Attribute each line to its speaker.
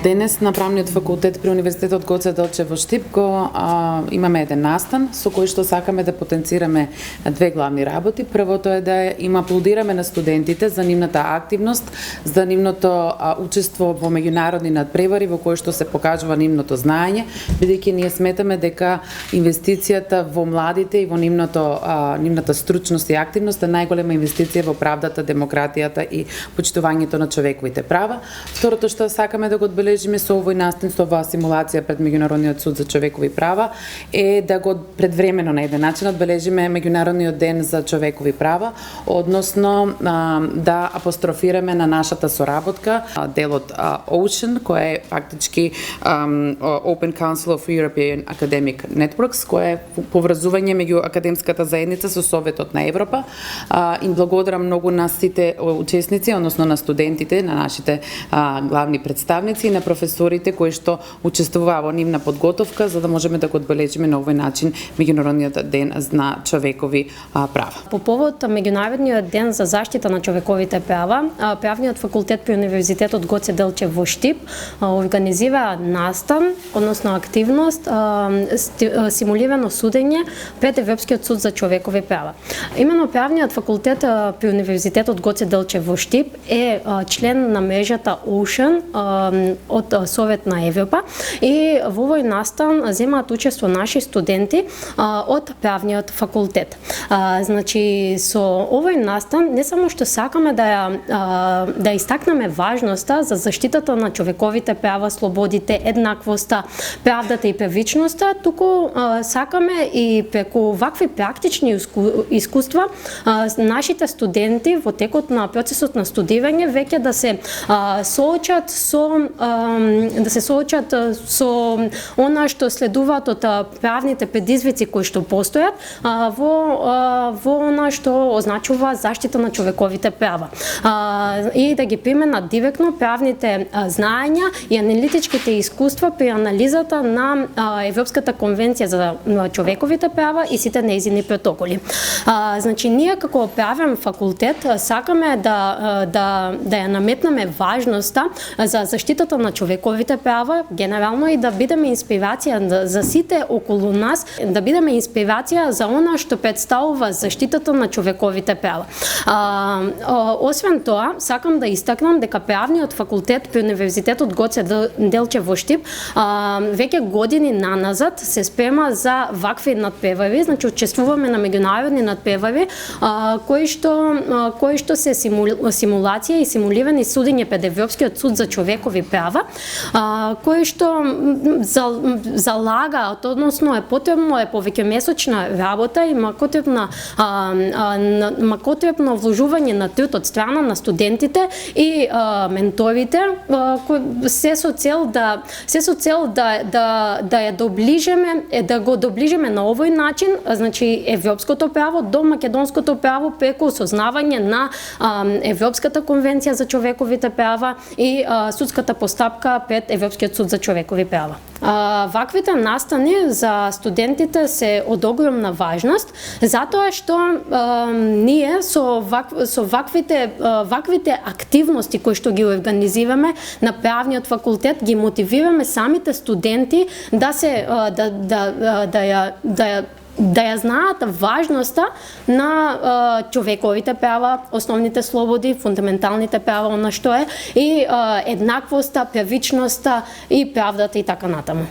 Speaker 1: Денес на правниот факултет при Универзитетот Гоце Делчев во Штип имаме еден настан со кој што сакаме да потенцираме две главни работи. Првото е да им аплодираме на студентите за нивната активност, за нивното учество во меѓународни надпревари во кои што се покажува нивното знаење, бидејќи ние сметаме дека инвестицијата во младите и во нивната стручност и активност е најголема инвестиција во правдата, демократијата и почитувањето на човековите права. Второто што сакаме да го одбележиме со овој настан, со оваа симулација пред Меѓународниот суд за човекови права е да го предвремено на еден начин одбележиме Меѓународниот ден за човекови права, односно да апострофираме на нашата соработка делот Ocean, кој е фактички Open Council of European Academic Networks, кој е поврзување меѓу академската заедница со Советот на Европа. Им благодарам многу на сите учесници, односно на студентите, на нашите главни представници и на професорите кои што учествуваа во нивна подготовка за да можеме да го одбележиме на овој начин Меѓународниот ден на човекови права.
Speaker 2: По повод Меѓународниот ден за заштита на човековите права, Правниот факултет при Универзитетот Гоце Делчев во Штип организира настан, односно активност симулирано судење пред Европскиот суд за човекови права. Именно Правниот факултет при Универзитетот Гоце Делчев во Штип е член на мрежата Ocean од Совет на Европа и во овој настан земаат учество наши студенти од Правниот факултет. Значи со овој настан не само што сакаме да истакнеме важноста за заштитата на човековите права, слободите, еднаквоста, правдата и првичноста, туку сакаме и преку вакви практични искуства нашите студенти во текот на процесот на студирање веќе да се соочат со она што следуваат од правните предизвици кои што постојат во она што означува заштита на човековите права и да ги применат директно правните знаења и аналитичките искуства при анализата на Европската конвенција за човековите права и сите нејзини протоколи. Значи ние како правен факултет сакаме да ја наметнеме важноста за заштитата на човековите права генерално и да бидеме инспирација за сите околу нас, да бидеме инспирација за она што представува заштитата на човековите права. Освен тоа, сакам да истакнам дека Правниот факултет при Универзитетот Гоце Делчев во Штип веќе години наназад се спрема за вакви надпревари, значи учествуваме на меѓународни надпревари кои што се симулација и симулирани судење пред Европскиот суд за човекови права, кои што залагаат, односно е потребно повеќемесечна работа и макотребно вложување на труд од страна на студентите и менторите, се со цел да ја да го доближиме на овој начин, значи европското право до македонското право преку осознавање на Европската конвенција за човековите права и судската постапка пред Европскиот суд за човекови права. Ваквите настани за студентите се од огромна важност, затоа што ние со ваквите активности кои што ги организираме на Правниот факултет ги мотивираме самите студенти да ја знаат важноста на човековите права, основните слободи, фундаменталните права, она што е и еднаквоста, првичноста и правдата и така натаму.